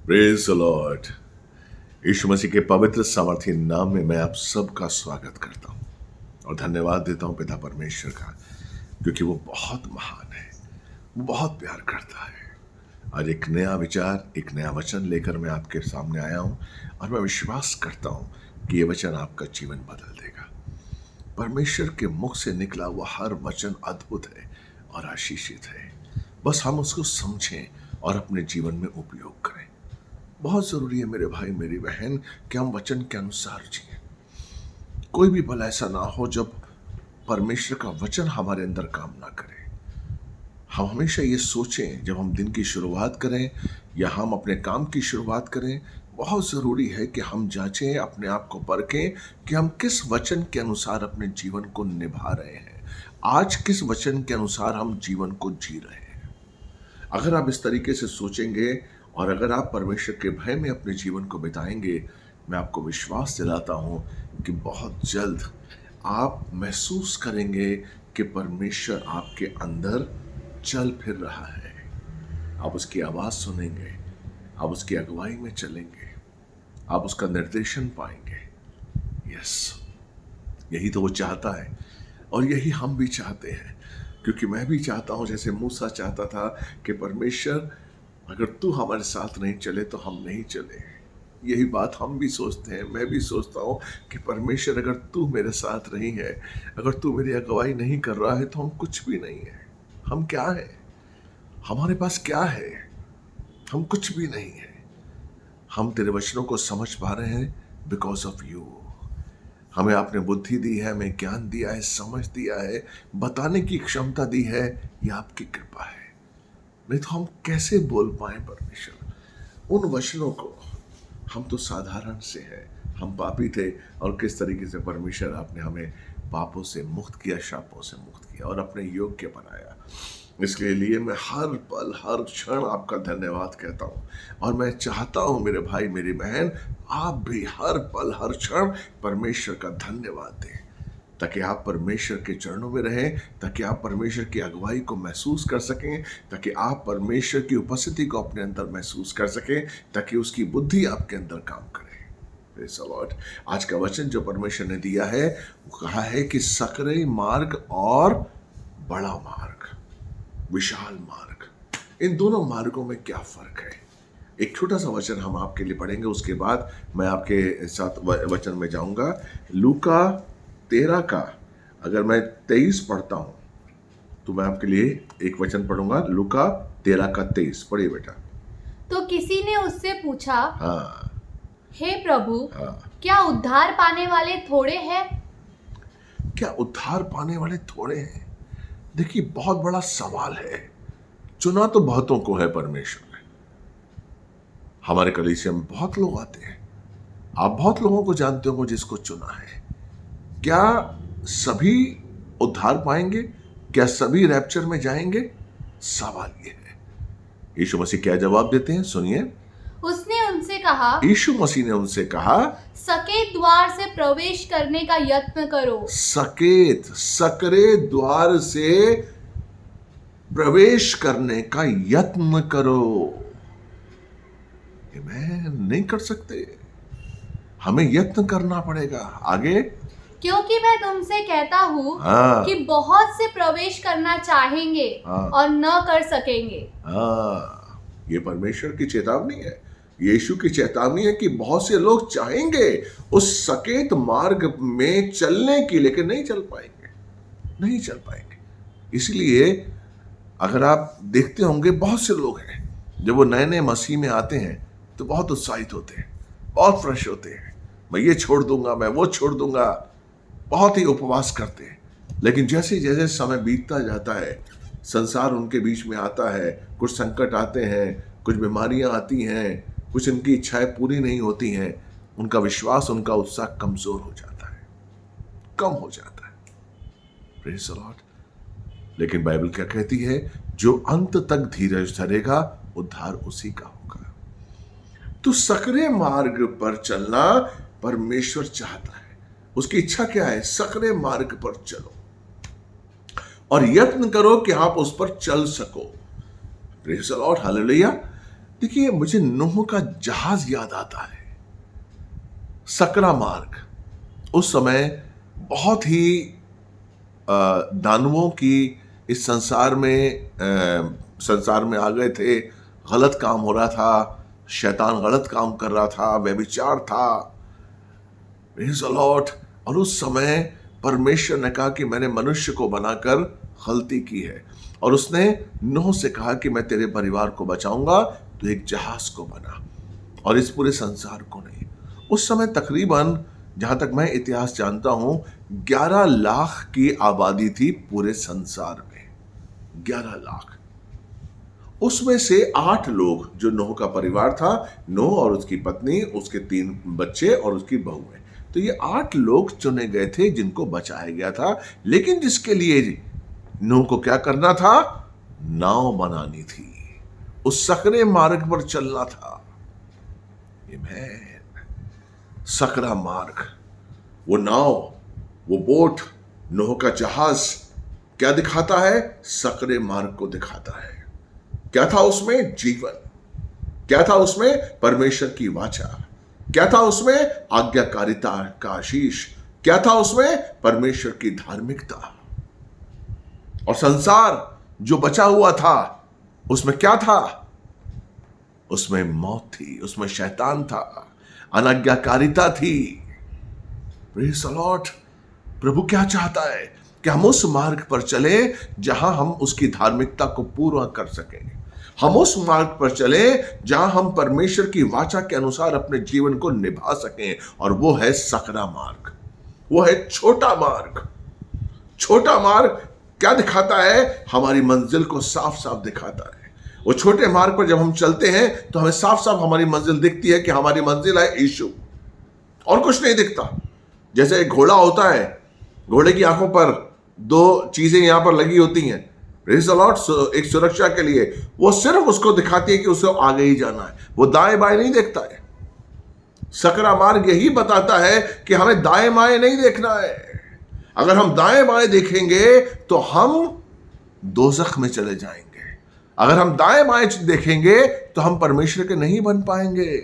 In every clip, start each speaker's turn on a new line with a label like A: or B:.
A: Praise the lord. यीशु मसीह के पवित्र सामर्थी नाम में मैं आप सबका स्वागत करता हूं और धन्यवाद देता हूं पिता परमेश्वर का, क्योंकि वो बहुत महान है, वो बहुत प्यार करता है। आज एक नया विचार, एक नया वचन लेकर मैं आपके सामने आया हूं और मैं विश्वास करता हूं कि ये वचन आपका जीवन बदल देगा। परमेश्वर के मुख से निकला हुआ हर वचन अद्भुत है और आशीषित है। बस हम उसको समझें और अपने जीवन में उपयोग करें। बहुत जरूरी है मेरे भाई मेरी बहन कि हम वचन के अनुसार जिए। कोई भी पल ऐसा ना हो जब परमेश्वर का वचन हमारे अंदर काम ना करे। हम हमेशा ये सोचें, जब हम दिन की शुरुआत करें या हम अपने काम की शुरुआत करें, बहुत जरूरी है कि हम जांचें, अपने आप को परखें कि हम किस वचन के अनुसार अपने जीवन को निभा रहे हैं। आज किस वचन के अनुसार हम जीवन को जी रहे हैं। अगर आप इस तरीके से सोचेंगे और अगर आप परमेश्वर के भय में अपने जीवन को बिताएंगे, मैं आपको विश्वास दिलाता हूं कि बहुत जल्द आप महसूस करेंगे कि परमेश्वर आपके अंदर चल फिर रहा है। आप उसकी आवाज सुनेंगे, आप उसकी अगुवाई में चलेंगे, आप उसका निर्देशन पाएंगे। यस, यही तो वो चाहता है और यही हम भी चाहते हैं, क्योंकि मैं भी चाहता हूं, जैसे मूसा चाहता था कि परमेश्वर अगर तू हमारे साथ नहीं चले तो हम नहीं चले। यही बात हम भी सोचते हैं, मैं भी सोचता हूँ कि परमेश्वर अगर तू मेरे साथ नहीं है, अगर तू मेरी अगुवाई नहीं कर रहा है तो हम कुछ भी नहीं है। हम क्या है, हमारे पास क्या है? हम कुछ भी नहीं है। हम तेरे वचनों को समझ पा रहे हैं बिकॉज ऑफ यू। हमें आपने बुद्धि दी है, हमें ज्ञान दिया है, समझ दिया है, बताने की क्षमता दी है। यह आपकी कृपा है, नहीं तो हम कैसे बोल पाए परमेश्वर उन वचनों को। हम तो साधारण से हैं, हम पापी थे और किस तरीके से परमेश्वर आपने हमें पापों से मुक्त किया, शापों से मुक्त किया और अपने योग्य बनाया। इसके लिए मैं हर पल हर क्षण आपका धन्यवाद कहता हूँ और मैं चाहता हूँ मेरे भाई मेरी बहन, आप भी हर पल हर क्षण परमेश्वर का धन्यवाद दें, ताकि आप परमेश्वर के चरणों में रहें, ताकि आप परमेश्वर की अगुवाई को महसूस कर सकें, ताकि आप परमेश्वर की उपस्थिति को अपने अंदर महसूस कर सकें, ताकि उसकी बुद्धि आपके अंदर काम करे। Praise the Lord. आज का वचन जो परमेश्वर ने दिया है, वो कहा है कि सकरे मार्ग और बड़ा मार्ग, विशाल मार्ग, इन दोनों मार्गों में क्या फर्क है? एक छोटा सा वचन हम आपके लिए पढ़ेंगे, उसके बाद मैं आपके साथ वचन में जाऊंगा। लूका 13 का अगर मैं 23 पढ़ता हूं तो मैं आपके लिए एक वचन पढ़ूंगा। लूका 13 का 23 पढ़िए बेटा।
B: तो किसी ने उससे पूछा,
A: हाँ,
B: हे प्रभु,
A: हाँ,
B: क्या उद्धार पाने वाले थोड़े हैं?
A: क्या उद्धार पाने वाले थोड़े हैं? देखिए, बहुत बड़ा सवाल है। चुना तो बहुतों को है परमेश्वर ने। हमारे कलीसिया में बहुत लोग आते हैं, आप बहुत लोगों को जानते हो जिसको चुना है। क्या सभी उद्धार पाएंगे? क्या सभी रैप्चर में जाएंगे? सवाल ये है। यीशु मसीह क्या जवाब देते हैं, सुनिए।
B: उसने उनसे कहा,
A: यीशु मसीह ने उनसे कहा,
B: सकेत द्वार से प्रवेश करने का यत्न करो।
A: सकेत, सकरे द्वार से प्रवेश करने का यत्न करो। ये मैं नहीं कर सकते, हमें यत्न करना पड़ेगा। आगे,
B: क्योंकि मैं तुमसे कहता हूँ
A: हाँ,
B: कि बहुत से प्रवेश करना चाहेंगे
A: हाँ,
B: और न कर सकेंगे।
A: हाँ, ये परमेश्वर की चेतावनी है, यीशु की चेतावनी है कि बहुत से लोग चाहेंगे उस सकेत मार्ग में चलने की, लेकिन नहीं चल पाएंगे, नहीं चल पाएंगे। इसलिए अगर आप देखते होंगे, बहुत से लोग हैं जब वो नए नए मसीह में आते हैं तो बहुत उत्साहित होते हैं, बहुत फ्रेश होते हैं। मैं ये छोड़ दूंगा, मैं वो छोड़ दूंगा, बहुत ही उपवास करते हैं। लेकिन जैसे जैसे समय बीतता जाता है, संसार उनके बीच में आता है, कुछ संकट आते हैं, कुछ बीमारियां आती हैं, कुछ उनकी इच्छाएं पूरी नहीं होती हैं, उनका विश्वास, उनका उत्साह कमजोर हो जाता है, कम हो जाता है। Praise the Lord. लेकिन बाइबल क्या कहती है? जो अंत तक धीरज धरेगा, उद्धार उसी का होगा। तो सकरे मार्ग पर चलना परमेश्वर चाहता है। उसकी इच्छा क्या है? सकरे मार्ग पर चलो और यत्न करो कि आप उस पर चल सको। Praise the Lord, hallelujah. देखिए, मुझे नूह का जहाज याद आता है, सकरा मार्ग। उस समय बहुत ही दानवों की इस संसार में आ गए थे। गलत काम हो रहा था, शैतान गलत काम कर रहा था, व्यभिचार था। Praise the Lord। और उस समय परमेश्वर ने कहा कि मैंने मनुष्य को बनाकर गलती की है, और उसने नूह से कहा कि मैं तेरे परिवार को बचाऊंगा, तो एक जहाज को बना, और इस पूरे संसार को नहीं। उस समय तकरीबन, जहां तक मैं इतिहास जानता हूं, 11 लाख की आबादी थी पूरे संसार में। 11 लाख। उसमें से 8 लोग, जो नूह का परिवार था, नूह और उसकी पत्नी, उसके 3 बच्चे और उसकी बहुएं, तो ये 8 लोग चुने गए थे जिनको बचाया गया था। लेकिन जिसके लिए नूह को क्या करना था? नाव बनानी थी, उस सकरे मार्ग पर चलना था। आमीन। सकरा मार्ग, वो नाव, वो बोट, नूह का जहाज क्या दिखाता है? सकरे मार्ग को दिखाता है। क्या था उसमें? जीवन। क्या था उसमें? परमेश्वर की वाचा। क्या था उसमें? आज्ञाकारिता का आशीष। क्या था उसमें? परमेश्वर की धार्मिकता। और संसार जो बचा हुआ था, उसमें क्या था? उसमें मौत थी, उसमें शैतान था, अनाज्ञाकारिता थी। Praise the Lord. प्रभु क्या चाहता है कि हम उस मार्ग पर चले जहां हम उसकी धार्मिकता को पूरा कर सकें। हम उस मार्ग पर चले जहां हम परमेश्वर की वाचा के अनुसार अपने जीवन को निभा सकें, और वो है सकरा मार्ग, वो है छोटा मार्ग। छोटा मार्ग क्या दिखाता है? हमारी मंजिल को साफ साफ दिखाता है। वो छोटे मार्ग पर जब हम चलते हैं तो हमें साफ साफ हमारी मंजिल दिखती है कि हमारी मंजिल है यीशु, और कुछ नहीं दिखता। जैसे एक घोड़ा होता है, घोड़े की आंखों पर 2 चीजें यहां पर लगी होती हैं, प्रेज़ द लॉर्ड, एक सुरक्षा के लिए। वो सिर्फ उसको दिखाती है कि उसे आगे ही जाना है, वो दाएं बाएं नहीं देखता है। सकरा मार्ग यही बताता है कि हमें दाएं बाएं नहीं देखना है। अगर हम दाएं बाएं देखेंगे तो हम दोजख में चले जाएंगे। अगर हम दाएं बाएं देखेंगे तो हम परमेश्वर के नहीं बन पाएंगे।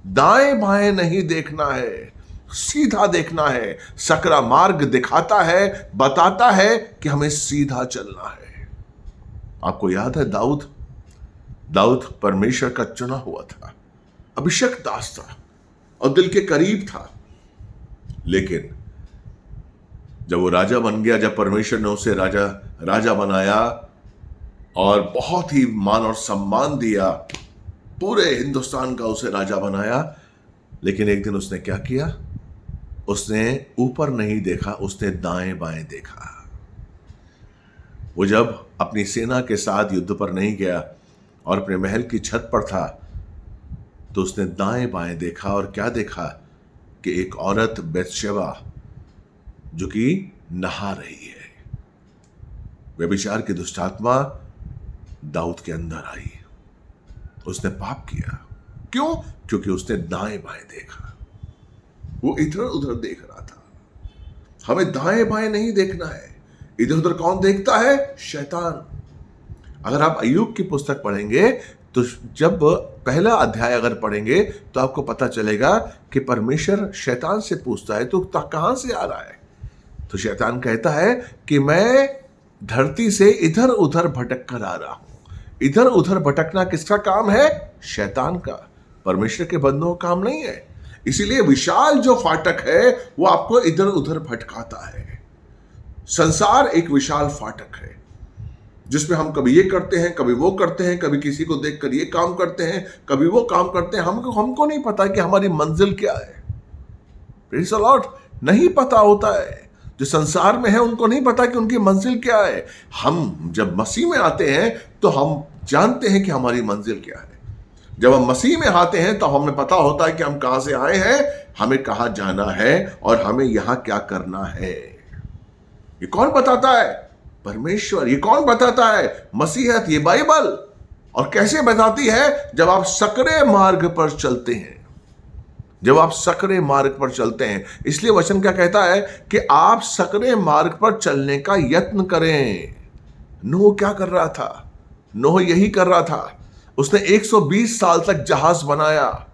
A: दाएं बाएं नहीं देखना है, सीधा देखना है। सकरा मार्ग दिखाता है, बताता है कि हमें सीधा चलना है। आपको याद है दाऊद परमेश्वर का चुना हुआ था, अभिषेक दास था और दिल के करीब था। लेकिन जब वो राजा बन गया, जब परमेश्वर ने उसे राजा बनाया और बहुत ही मान और सम्मान दिया, पूरे हिंदुस्तान का उसे राजा बनाया, लेकिन एक दिन उसने क्या किया? उसने ऊपर नहीं देखा, उसने दाएं बाएं देखा। वो जब अपनी सेना के साथ युद्ध पर नहीं गया और अपने महल की छत पर था, तो उसने दाएं बाएं देखा, और क्या देखा? कि एक औरत बेतशेबा जो कि नहा रही है। व्यभिचार की दुष्ट आत्मा दाऊद के अंदर आई, उसने पाप किया। क्यों? क्योंकि उसने दाएं बाएं देखा, वो इधर उधर देख रहा था। हमें दाएं बाएं नहीं देखना है। इधर उधर कौन देखता है? शैतान। अगर आप अय्यूब की पुस्तक पढ़ेंगे तो जब पहला अध्याय अगर पढ़ेंगे तो आपको पता चलेगा कि परमेश्वर शैतान से पूछता है, तो कहां से आ रहा है? तो शैतान कहता है कि मैं धरती से इधर उधर भटक कर आ रहा हूं। इधर उधर भटकना किसका काम है? शैतान का। परमेश्वर के बंदों का काम नहीं है। इसीलिए विशाल जो फाटक है वो आपको इधर उधर भटकाता है। संसार एक विशाल फाटक है जिसमें हम कभी ये करते हैं, कभी वो करते हैं, कभी किसी को देखकर ये काम करते हैं, कभी वो काम करते हैं। हमको नहीं पता कि हमारी मंजिल क्या है। Praise the Lord. नहीं पता होता है। जो संसार में है उनको नहीं पता कि उनकी मंजिल क्या है। हम जब मसीह में आते हैं तो हम जानते हैं कि हमारी मंजिल क्या है। जब हम मसीह में आते हैं तो हमें पता होता है कि हम कहां से आए हैं, हमें कहां जाना है और हमें यहां क्या करना है। ये कौन बताता है? परमेश्वर। ये कौन बताता है? मसीहत, ये बाइबल। और कैसे बताती है? जब आप सकरे मार्ग पर चलते हैं। जब आप सकरे मार्ग पर चलते हैं। इसलिए वचन क्या कहता है कि आप सकरे मार्ग पर चलने का यत्न करें। नूह क्या कर रहा था? नूह यही कर रहा था। उसने 120 साल तक जहाज बनाया।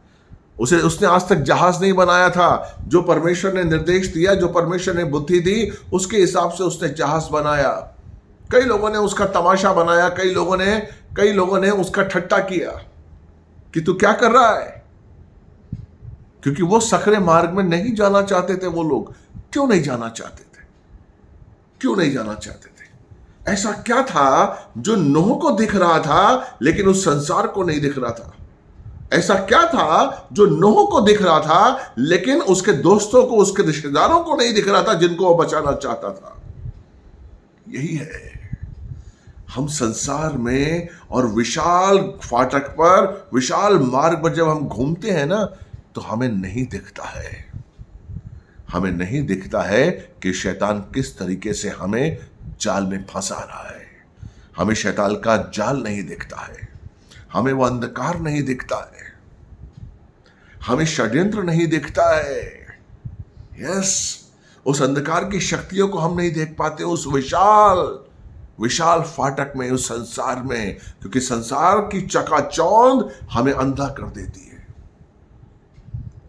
A: उसने आज तक जहाज नहीं बनाया था। जो परमेश्वर ने निर्देश दिया, जो परमेश्वर ने बुद्धि दी, उसके हिसाब से उसने जहाज बनाया। कई लोगों ने उसका तमाशा बनाया, कई लोगों ने उसका ठट्टा किया कि तू क्या कर रहा है, क्योंकि वो सकरे मार्ग में नहीं जाना चाहते थे। वो लोग क्यों नहीं जाना चाहते थे? क्यों नहीं जाना चाहते थे? ऐसा क्या था जो नूह को दिख रहा था लेकिन उस संसार को नहीं दिख रहा था? ऐसा क्या था जो नूह को दिख रहा था लेकिन उसके दोस्तों को, उसके रिश्तेदारों को नहीं दिख रहा था, जिनको वो बचाना चाहता था? यही है, हम संसार में और विशाल फाटक पर, विशाल मार्ग पर जब हम घूमते हैं ना, तो हमें नहीं दिखता है, हमें नहीं दिखता है कि शैतान किस तरीके से हमें जाल में फंसा रहा है। हमें शैतान का जाल नहीं दिखता है, हमें वो अंधकार नहीं दिखता है, हमें षड्यंत्र नहीं दिखता है। यस, उस अंधकार की शक्तियों को हम नहीं देख पाते उस विशाल फाटक में, उस संसार में, क्योंकि संसार की चकाचौंध हमें अंधा कर देती है।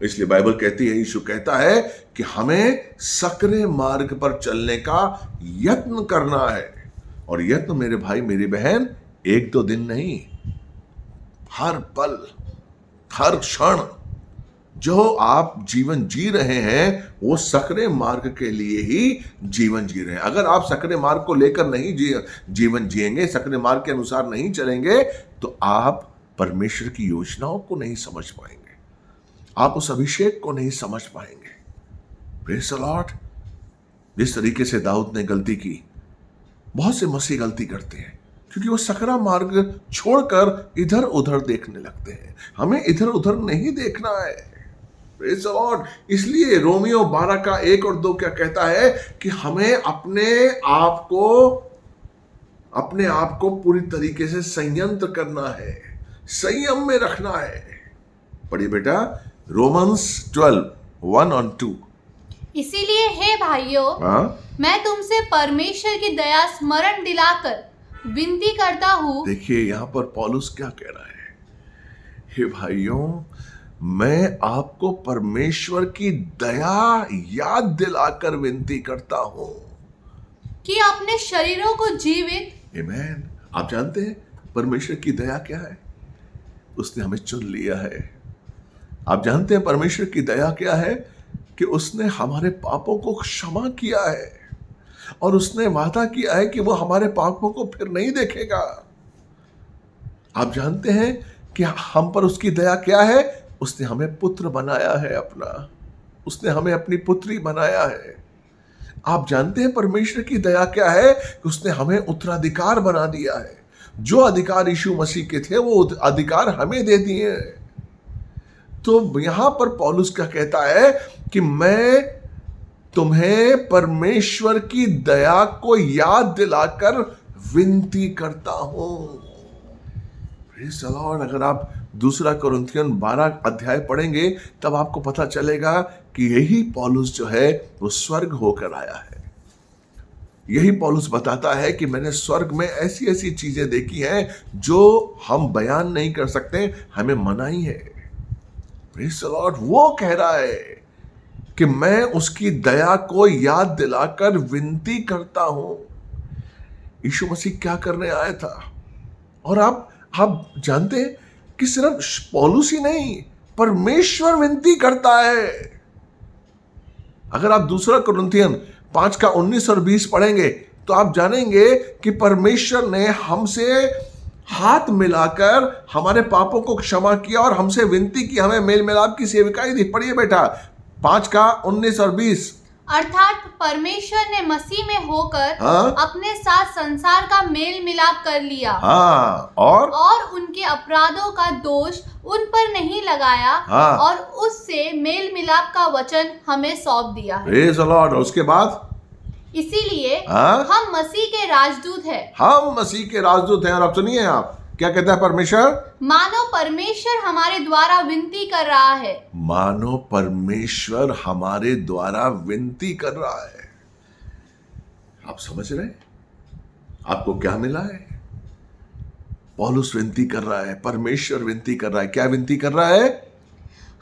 A: इसलिए बाइबल कहती है, यीशु कहता है कि हमें सकरे मार्ग पर चलने का यत्न करना है। और यत्न मेरे भाई मेरी बहन एक दो दिन नहीं, हर पल, हर क्षण जो आप जीवन जी रहे हैं वो सकरे मार्ग के लिए ही जीवन जी रहे हैं। अगर आप सकरे मार्ग को लेकर नहीं जीवन जिएंगे, सकरे मार्ग के अनुसार नहीं चलेंगे, तो आप परमेश्वर की योजनाओं को नहीं समझ पाएंगे, आप उस अभिषेक को नहीं समझ पाएंगे। Praise the Lord. जिस तरीके से दाऊद ने गलती की, बहुत से मसीह गलती करते हैं क्योंकि वो सकरा मार्ग छोड़कर इधर उधर देखने लगते हैं। हमें इधर उधर नहीं देखना है। Praise the Lord. इसलिए रोमियो 12 का 1 और 2 क्या कहता है कि हमें अपने आप को पूरी तरीके से संयंत्र करना है, संयम में रखना है। पढ़िए बेटा, रोमन्स 12 1 और 2।
B: इसीलिए हे भाइयों, मैं तुमसे परमेश्वर की दया स्मरण दिलाकर विनती करता हूँ।
A: देखिए यहां पर पौलुस क्या कह रहा है, हे भाइयों, मैं आपको परमेश्वर की दया याद दिलाकर विनती करता हूं
B: कि अपने शरीरों को जीवित।
A: आमीन। आप जानते हैं परमेश्वर की दया क्या है? उसने हमें चुन लिया है। आप जानते हैं परमेश्वर की दया क्या है? कि उसने हमारे पापों को क्षमा किया है और उसने वादा किया है कि वो हमारे पापों को फिर नहीं देखेगा। आप जानते हैं कि हम पर उसकी दया क्या है? उसने हमें पुत्र बनाया है अपना, उसने हमें अपनी पुत्री बनाया है। आप जानते हैं परमेश्वर की दया क्या है? कि उसने हमें उत्तराधिकार बना दिया है। जो अधिकार यीशु मसीह के थे वो अधिकार हमें दे दिए। तो यहां पर पौलुस क्या कहता है कि मैं तुम्हें परमेश्वर की दया को याद दिलाकर विनती करता हूं। Praise the Lord. अगर आप 2 कुरिन्थियन 12 अध्याय पढ़ेंगे तब आपको पता चलेगा कि यही पौलुस जो है वो स्वर्ग होकर आया है। यही पौलुस बताता है कि मैंने स्वर्ग में ऐसी ऐसी चीजें देखी हैं जो हम बयान नहीं कर सकते, हमें मनाही है। Praise the Lord. वो कह रहा है कि मैं उसकी दया को याद दिलाकर विनती करता हूं। यीशु मसीह क्या करने आया था? और आप जानते हैं कि सिर्फ पौलुस ही नहीं, परमेश्वर विनती करता है। अगर आप 2 कुरिन्थियन 5 का 19 और 20 पढ़ेंगे तो आप जानेंगे कि परमेश्वर ने हमसे हाथ मिलाकर हमारे पापों को क्षमा किया और हमसे विनती की, हमें मेल मिलाप की सेविकाई दी। पढ़िए बेटा 5 का 19 और 20।
B: अर्थात परमेश्वर ने मसीह में होकर अपने साथ संसार का मेल मिलाप कर लिया। और उनके अपराधों का दोष उन पर नहीं लगाया। और उससे मेल मिलाप का वचन हमें सौंप दिया है।
A: Praise the Lord. और उसके बाद
B: इसीलिए हम मसीह के राजदूत हैं।
A: हम मसीह के राजदूत हैं। और अब सुनिए आप क्या कहता है परमेश्वर?
B: मानो परमेश्वर हमारे द्वारा विनती कर रहा है।
A: मानो परमेश्वर हमारे द्वारा विनती कर रहा है। आप समझ रहे हैं आपको क्या मिला है? पौलुस विनती कर रहा है, परमेश्वर विनती कर रहा है। क्या विनती कर रहा है?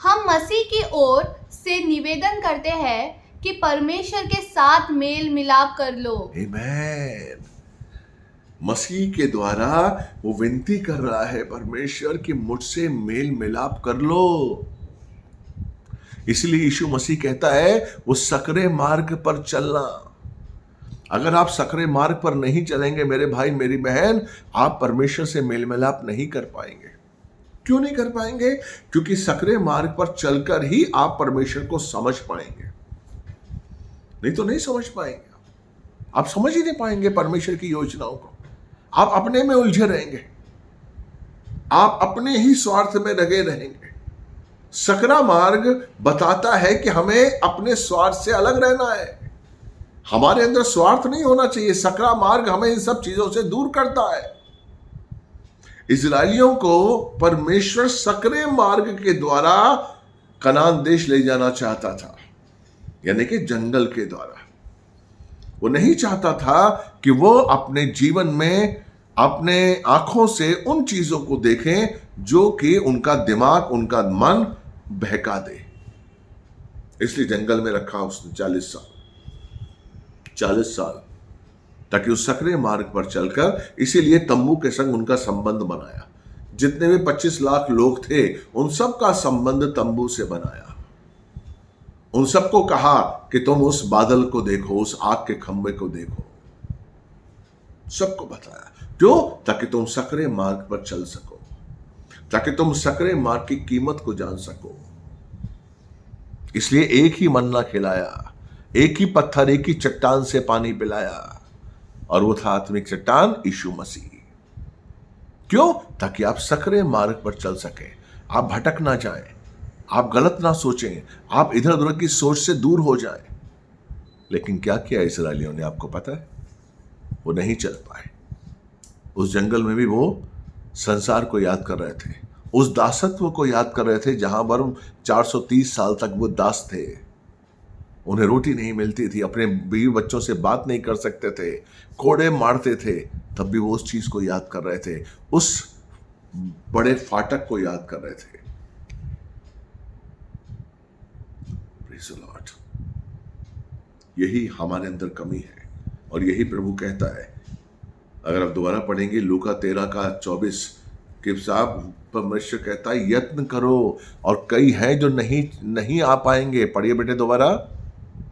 B: हम मसीह की ओर से निवेदन करते हैं कि परमेश्वर के साथ मेल मिलाप कर लो।
A: आमीन। मसीह के द्वारा वो विनती कर रहा है परमेश्वर कि मुझसे मेल मिलाप कर लो। इसलिए यीशु मसीह कहता है वो सकरे मार्ग पर चलना। अगर आप सकरे मार्ग पर नहीं चलेंगे मेरे भाई मेरी बहन, आप परमेश्वर से मेल मिलाप नहीं कर पाएंगे। क्यों नहीं कर पाएंगे? क्योंकि सकरे मार्ग पर चलकर ही आप परमेश्वर को समझ पाएंगे, नहीं तो नहीं समझ पाएंगे। आप समझ ही नहीं पाएंगे परमेश्वर की योजनाओं को। आप अपने में उलझे रहेंगे, आप अपने ही स्वार्थ में लगे रहेंगे। सकरा मार्ग बताता है कि हमें अपने स्वार्थ से अलग रहना है। हमारे अंदर स्वार्थ नहीं होना चाहिए। सकरा मार्ग हमें इन सब चीजों से दूर करता है। इजरायलियों को परमेश्वर सकरे मार्ग के द्वारा कनान देश ले जाना चाहता था, यानी कि जंगल के द्वारा। वो नहीं चाहता था कि वो अपने जीवन में अपने आंखों से उन चीजों को देखें जो कि उनका दिमाग, उनका मन बहका दे। इसलिए जंगल में रखा उसने 40 साल, ताकि उस सकरे मार्ग पर चलकर, इसीलिए तंबू के संग उनका संबंध बनाया। जितने भी 25 लाख लोग थे उन सब का संबंध तंबू से बनाया। उन सबको कहा कि तुम उस बादल को देखो, उस आग के खंभे को देखो। सबको बताया। क्यों? ताकि तुम सकरे मार्ग पर चल सको, ताकि तुम सकरे मार्ग की कीमत को जान सको। इसलिए एक ही मन्ना खिलाया, एक ही पत्थर, एक ही चट्टान से पानी पिलाया, और वो था आत्मिक चट्टान यीशु मसीह। क्यों? ताकि आप सकरे मार्ग पर चल सके, आप भटक ना जाएं, आप गलत ना सोचें, आप इधर उधर की सोच से दूर हो जाएं। लेकिन क्या किया इस्राएलियों ने, आपको पता है? वो नहीं चल पाए। उस जंगल में भी वो संसार को याद कर रहे थे, उस दासत्व को याद कर रहे थे जहां पर 430 साल तक वो दास थे। उन्हें रोटी नहीं मिलती थी, अपने बीवी बच्चों से बात नहीं कर सकते थे, कोड़े मारते थे, तब भी वो उस चीज को याद कर रहे थे, उस बड़े फाटक को याद कर रहे थे। Praise the Lord. यही हमारे अंदर कमी है, और यही प्रभु कहता है। अगर आप दोबारा पढ़ेंगे लूका 13:24 कि साहब परमेश्वर कहता है यत्न करो, और कई हैं जो नहीं आ पाएंगे। पढ़िए बेटे दोबारा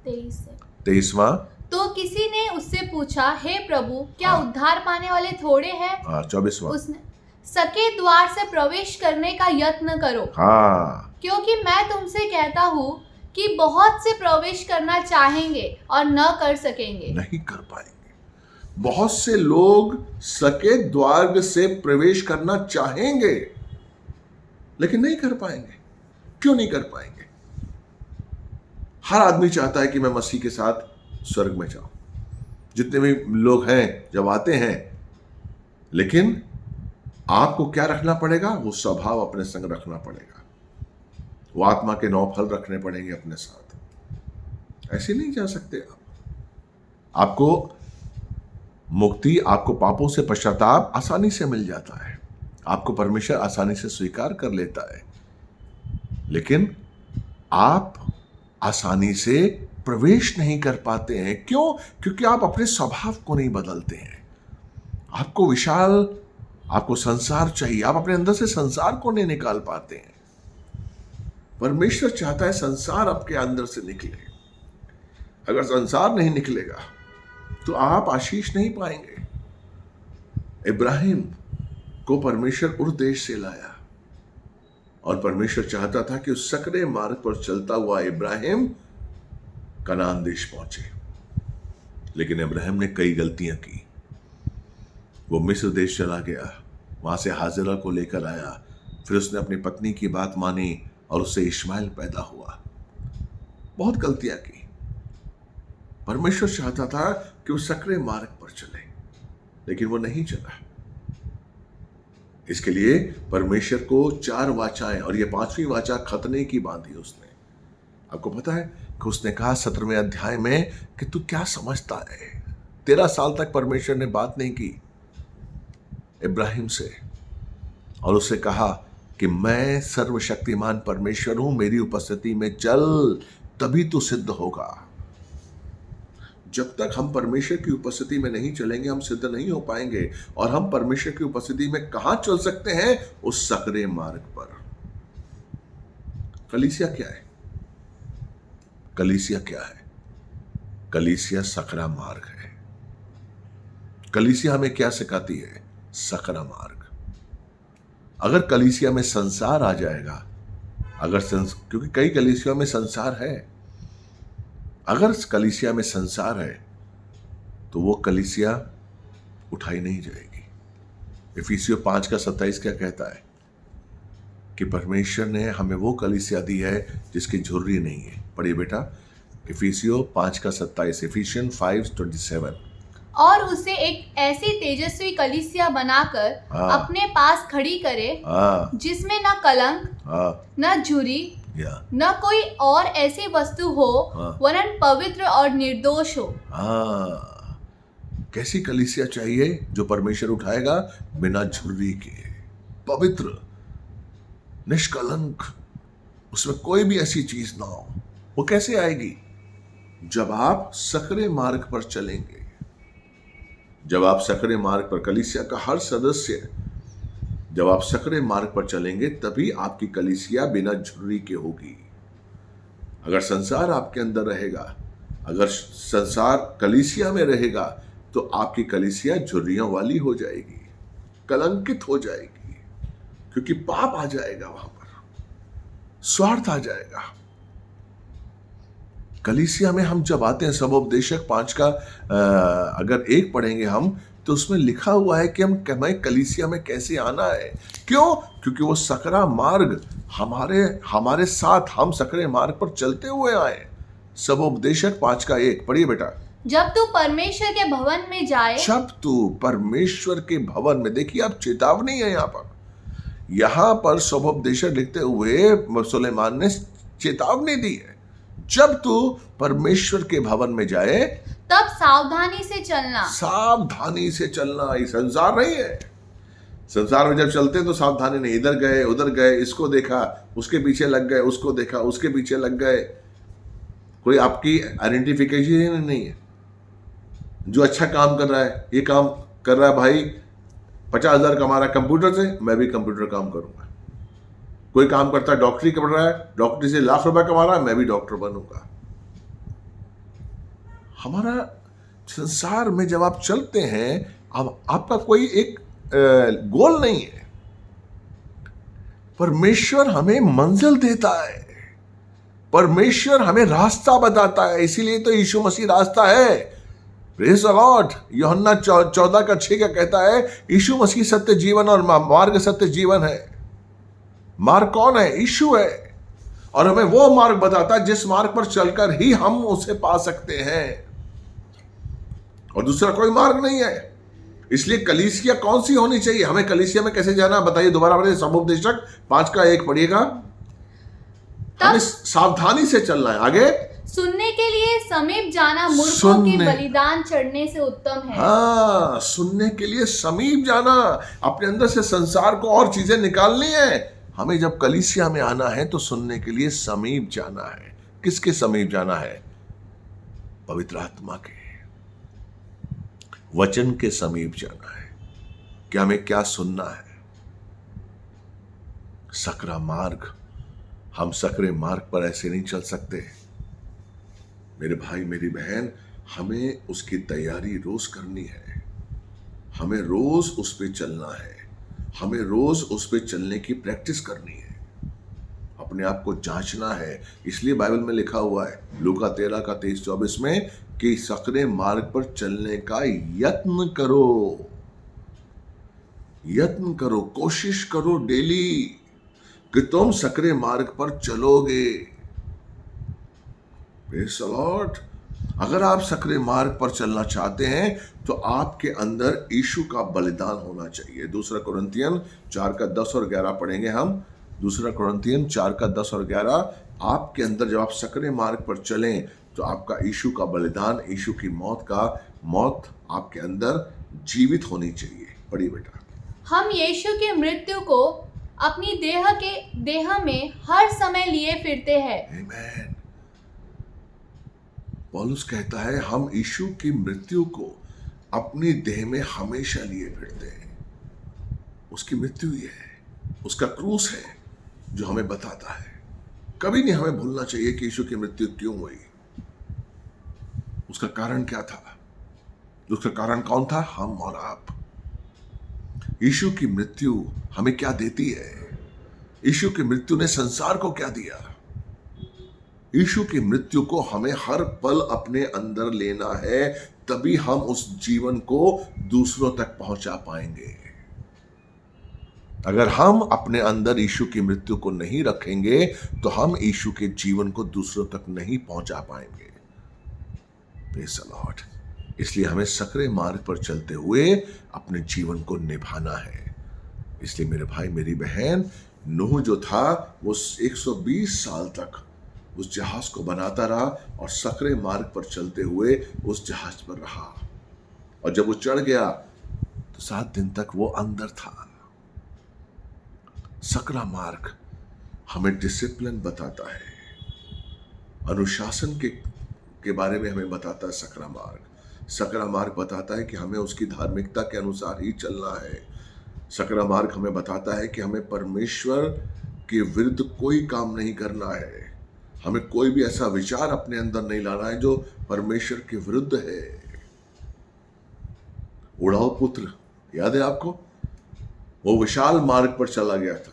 A: 23वां।
B: तो किसी ने उससे पूछा, हे प्रभु, क्या उद्धार पाने वाले थोड़े हैं?
A: 24वां।
B: उसने, सके द्वार से प्रवेश करने का यत्न करो। क्योंकि मैं तुमसे कहता हूँ कि बहुत से प्रवेश करना चाहेंगे और न कर सकेंगे।
A: नहीं कर पाएंगे। बहुत से लोग सके द्वार से प्रवेश करना चाहेंगे, लेकिन नहीं कर पाएंगे। क्यों नहीं कर पाएंगे? हर आदमी चाहता है कि मैं मसीह के साथ स्वर्ग में जाऊं। जितने भी लोग हैं जब आते हैं, लेकिन आपको क्या रखना पड़ेगा? वो स्वभाव अपने संग रखना पड़ेगा, वो आत्मा के 9 फल रखने पड़ेंगे अपने साथ। ऐसे नहीं जा सकते आप। आपको मुक्ति, आपको पापों से पश्चाताप आसानी से मिल जाता है, आपको परमेश्वर आसानी से स्वीकार कर लेता है, लेकिन आप आसानी से प्रवेश नहीं कर पाते हैं। क्यों? क्योंकि आप अपने स्वभाव को नहीं बदलते हैं। आपको विशाल, आपको संसार चाहिए, आप अपने अंदर से संसार को नहीं निकाल पाते हैं। परमेश्वर चाहता है संसार आपके अंदर से निकले। अगर संसार नहीं निकलेगा तो आप आशीष नहीं पाएंगे। इब्राहिम को परमेश्वर उस देश से लाया, और परमेश्वर चाहता था कि उस सकरे मार्ग पर चलता हुआ इब्राहिम कनान देश पहुंचे। लेकिन इब्राहिम ने कई गलतियां की। वो मिस्र देश चला गया, वहां से हाजिरा को लेकर आया, फिर उसने अपनी पत्नी की बात मानी और उससे इश्माइल पैदा हुआ। बहुत गलतियां की। परमेश्वर चाहता था कि वो सकरे मार्ग पर चले, लेकिन वो नहीं चला। इसके लिए परमेश्वर को 4 वाचाएं, और ये 5वीं वाचा खतने की बांधी उसने। आपको पता है कि उसने कहा 17वें अध्याय में कि तू क्या समझता है? 13 साल तक परमेश्वर ने बात नहीं की इब्राहिम से, और उसे कहा कि मैं सर्वशक्तिमान परमेश्वर हूं, मेरी उपस्थिति में चल, तभी तू सिद्ध होगा। जब तक हम परमेश्वर की उपस्थिति में नहीं चलेंगे हम सिद्ध नहीं हो पाएंगे। और हम परमेश्वर की उपस्थिति में कहां चल सकते हैं? उस सकरे मार्ग पर। कलीसिया क्या है? कलीसिया क्या है? कलीसिया सकरा मार्ग है। कलीसिया हमें क्या सिखाती है? सकरा मार्ग। अगर कलीसिया में संसार आ जाएगा, क्योंकि कई कलीसिया में संसार है, अगर कलीसिया में संसार है तो वो कलीसिया उठाई नहीं जाएगी। इफिसियों 5:27 क्या कहता है? कि परमेश्वर ने हमें वो कलीसिया दी है जिसकी झुर्री नहीं है। पढ़िए बेटा, इफिसियों 5:27, इफिशियन 5:27।
B: और उसे एक ऐसी तेजस्वी कलीसिया बनाकर अपने पास खड़ी करे, जिसमें न कलंक, न झुर्री, न कोई और ऐसी वस्तु हो, वरन पवित्र और निर्दोष हो।
A: कैसी कलीसिया चाहिए? जो परमेश्वर उठाएगा बिना झुर्री के, पवित्र, निष्कलंक, उसमें कोई भी ऐसी चीज ना हो। वो कैसे आएगी? जब आप सकरे मार्ग पर चलेंगे। जब आप सकरे मार्ग पर, कलीसिया का हर सदस्य, जब आप सकरे मार्ग पर चलेंगे तभी आपकी कलीसिया बिना झुर्री के होगी। अगर संसार आपके अंदर रहेगा, अगर संसार कलीसिया में रहेगा, तो आपकी कलीसिया झुर्रियों वाली हो जाएगी, कलंकित हो जाएगी, क्योंकि पाप आ जाएगा वहां पर, स्वार्थ आ जाएगा। कलीसिया में हम जब आते हैं, सबोपदेशक 5 का अगर 1 पढ़ेंगे हम, तो उसमें लिखा हुआ है कि हमें कलीसिया में कैसे आना है। क्यों? क्योंकि वो सकरा मार्ग हमारे साथ, हम सकरे मार्ग पर चलते हुए आए। सबोपदेशक 5:1 पढ़िए बेटा।
B: जब तू परमेश्वर के भवन में जाए,
A: जब तू परमेश्वर के भवन में, देखिए अब चेतावनी है यहाँ पर सबोपदेशक लिखते हुए सुलेमान ने चेतावनी दी है। जब तू परमेश्वर के भवन में जाए
B: तब सावधानी से चलना।
A: सावधानी से चलना। ये संसार नहीं है। संसार में जब चलते हैं तो सावधानी नहीं, इधर गए उधर गए, इसको देखा उसके पीछे लग गए, उसको देखा उसके पीछे लग गए, कोई आपकी आइडेंटिफिकेशन नहीं है। जो अच्छा काम कर रहा है, ये काम कर रहा है भाई, 50,000 कमा रहा है कंप्यूटर से, मैं भी कंप्यूटर काम करूंगा। कोई काम करता है, डॉक्टरी कर रहा है, डॉक्टरी से लाख रुपए कमा रहा है, मैं भी डॉक्टर बनूंगा। हमारा संसार में जब आप चलते हैं, अब आपका कोई एक गोल नहीं है। परमेश्वर हमें मंजिल देता है, परमेश्वर हमें रास्ता बताता है। इसीलिए तो यीशु मसीह रास्ता है। Praise the Lord. यूहन्ना 14:6 का कहता है, यीशु मसीह सत्य जीवन और मार्ग सत्य जीवन है। मार्ग कौन है? यीशु है। और हमें वो मार्ग बताता है जिस मार्ग पर चलकर ही हम उसे पा सकते हैं, और दूसरा कोई मार्ग नहीं है। इसलिए कलीसिया कौन सी होनी चाहिए? हमें कलीसिया में कैसे जाना, बताइए दोबारा पढ़िए। सबोपदेशक 5:1 पढ़िएगा। हमें सावधानी से चलना है। आगे,
B: सुनने के लिए समीप जाना मूर्खों के बलिदान चढ़ने से उत्तम है।
A: हाँ, सुनने के लिए समीप जाना, अपने अंदर से संसार को और चीजें निकालनी है। हमें जब कलीसिया में आना है तो सुनने के लिए समीप जाना है। किसके समीप जाना है? पवित्र आत्मा के वचन के समीप जाना है कि हमें क्या सुनना है। सकरा मार्ग, हम सकरे मार्ग पर ऐसे नहीं चल सकते मेरे भाई मेरी बहन। हमें उसकी तैयारी रोज करनी है, हमें रोज उस पे चलना है, हमें रोज उस पे चलने की प्रैक्टिस करनी है, अपने आप को जांचना है। इसलिए बाइबल में लिखा हुआ है लूका 13:23-24 में कि सकरे मार्ग पर चलने का यत्न करो, यत्न करो, कोशिश करो डेली कि तुम सकरे मार्ग पर चलोगे। Praise the Lord. अगर आप सकरे मार्ग पर चलना चाहते हैं तो आपके अंदर यीशु का बलिदान होना चाहिए। 2 कुरिन्थियन 4:10 और 11 पढ़ेंगे हम। 2 कुरिन्थियन 4:10 और 11। आपके अंदर जब आप सकरे मार्ग पर चलें तो आपका यीशु का बलिदान, यीशु की मौत आपके अंदर जीवित होनी चाहिए। पढ़िए बेटा।
B: हम यीशु की मृत्यु को अपनी देह में हर समय लिए फिरते हैं।
A: आमीन। पौलुस कहता है हम यीशु की मृत्यु को अपनी देह में हमेशा लिए फिरते हैं। उसकी मृत्यु ही है, उसका क्रूस है जो हमें बताता है। कभी नहीं हमें भूलना चाहिए कि यीशु की मृत्यु क्यों हुई, उसका कारण क्या था। उसका कारण कौन था? हम और आप। यीशु की मृत्यु हमें क्या देती है? यीशु की मृत्यु ने संसार को क्या दिया? यीशु की मृत्यु को हमें हर पल अपने अंदर लेना है, तभी हम उस जीवन को दूसरों तक पहुंचा पाएंगे। अगर हम अपने अंदर यीशु की मृत्यु को नहीं रखेंगे तो हम यीशु के जीवन को दूसरों तक नहीं पहुंचा पाएंगे। Praise the Lord. इसलिए हमें सकरे मार्ग पर चलते हुए अपने जीवन को निभाना है। इसलिए मेरे भाई मेरी बहन, नूह जो था वो 120 साल तक उस जहाज को बनाता रहा और सकरे मार्ग पर चलते हुए उस जहाज पर रहा। और जब वो चढ़ गया तो 7 दिन तक वो अंदर था। सकरा मार्ग हमें डिसिप्लिन बताता है, अनुशासन के बारे में हमें बताता है। सकरा मार्ग बताता है कि हमें उसकी धार्मिकता के अनुसार ही चलना है। सकरा मार्ग हमें बताता है कि हमें परमेश्वर के विरुद्ध कोई काम नहीं करना है। हमें कोई भी ऐसा विचार अपने अंदर नहीं लाना है जो परमेश्वर के विरुद्ध है। उड़ाऊ पुत्र याद है आपको? वो विशाल मार्ग पर चला गया था।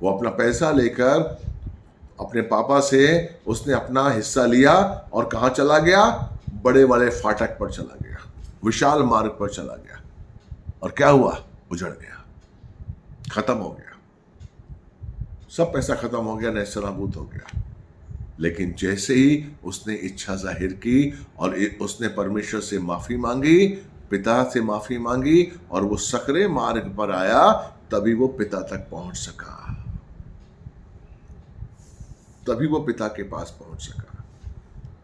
A: वो अपना पैसा लेकर अपने पापा से उसने अपना हिस्सा लिया और कहां चला गया? बड़े वाले फाटक पर चला गया, विशाल मार्ग पर चला गया। और क्या हुआ? उजड़ गया, खत्म हो गया, सब पैसा खत्म हो गया, नेस्तनाबूद हो गया। लेकिन जैसे ही उसने इच्छा जाहिर की और उसने परमेश्वर से माफी मांगी, पिता से माफी मांगी और वो सकरे मार्ग पर आया, तभी वो पिता तक पहुंच सका, तभी वो पिता के पास पहुंच सका।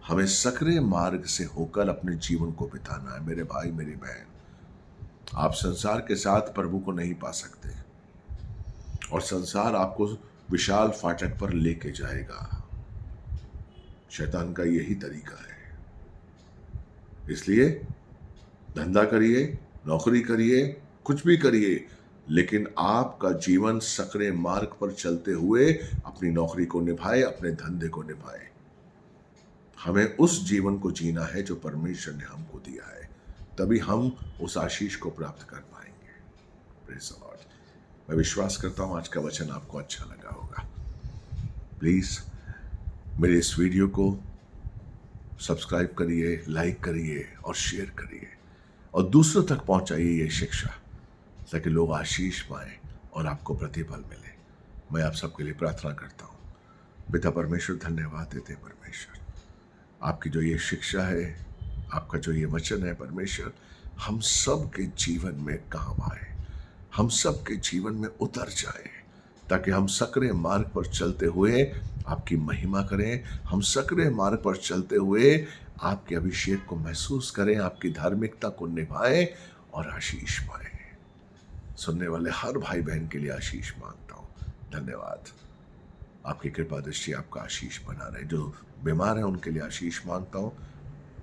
A: हमें सकरे मार्ग से होकर अपने जीवन को बिताना है। मेरे भाई मेरी बहन, आप संसार के साथ प्रभु को नहीं पा सकते और संसार आपको विशाल फाटक पर लेके जाएगा। शैतान का यही तरीका है। इसलिए धंधा करिए, नौकरी करिए, कुछ भी करिए, लेकिन आपका जीवन सकरे मार्ग पर चलते हुए अपनी नौकरी को निभाए, अपने धंधे को निभाए। हमें उस जीवन को जीना है जो परमेश्वर ने हमको दिया है, तभी हम उस आशीष को प्राप्त कर पाएंगे। Praise the Lord. मैं विश्वास करता हूं आज का वचन आपको अच्छा लगा होगा। प्लीज मेरे इस वीडियो को सब्सक्राइब करिए, लाइक करिए और शेयर करिए और दूसरों तक पहुंचाइए ये शिक्षा, ताकि लोग आशीष पाएं और आपको प्रतिफल मिले। मैं आप सबके लिए प्रार्थना करता हूं। पिता परमेश्वर, धन्यवाद देते हैं परमेश्वर, आपकी जो ये शिक्षा है, आपका जो ये वचन है परमेश्वर, हम सब के जीवन में काम आए, हम सब के जीवन में उतर जाए, ताकि हम सकरे मार्ग पर चलते हुए आपकी महिमा करें। हम सकरे मार्ग पर चलते हुए आपके अभिषेक को महसूस करें, आपकी धार्मिकता को निभाएं और आशीष पाएं। सुनने वाले हर भाई बहन के लिए आशीष मांगता हूं। धन्यवाद। आपकी कृपा दृष्टि आपका आशीष बना रहे। जो बीमार है उनके लिए आशीष मांगता हूं,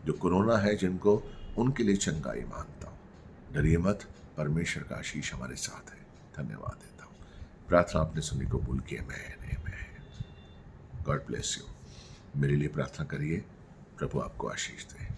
A: जो कोरोना है जिनको, उनके लिए चंगाई मांगता हूं। डरिए मत, परमेश्वर का आशीष हमारे साथ है। धन्यवाद देता हूं। प्रार्थना आपने सुनी कबूल की। मैं गॉड ब्लेस यू। मेरे लिए प्रार्थना करिए, प्रभु आपको आशीष दे।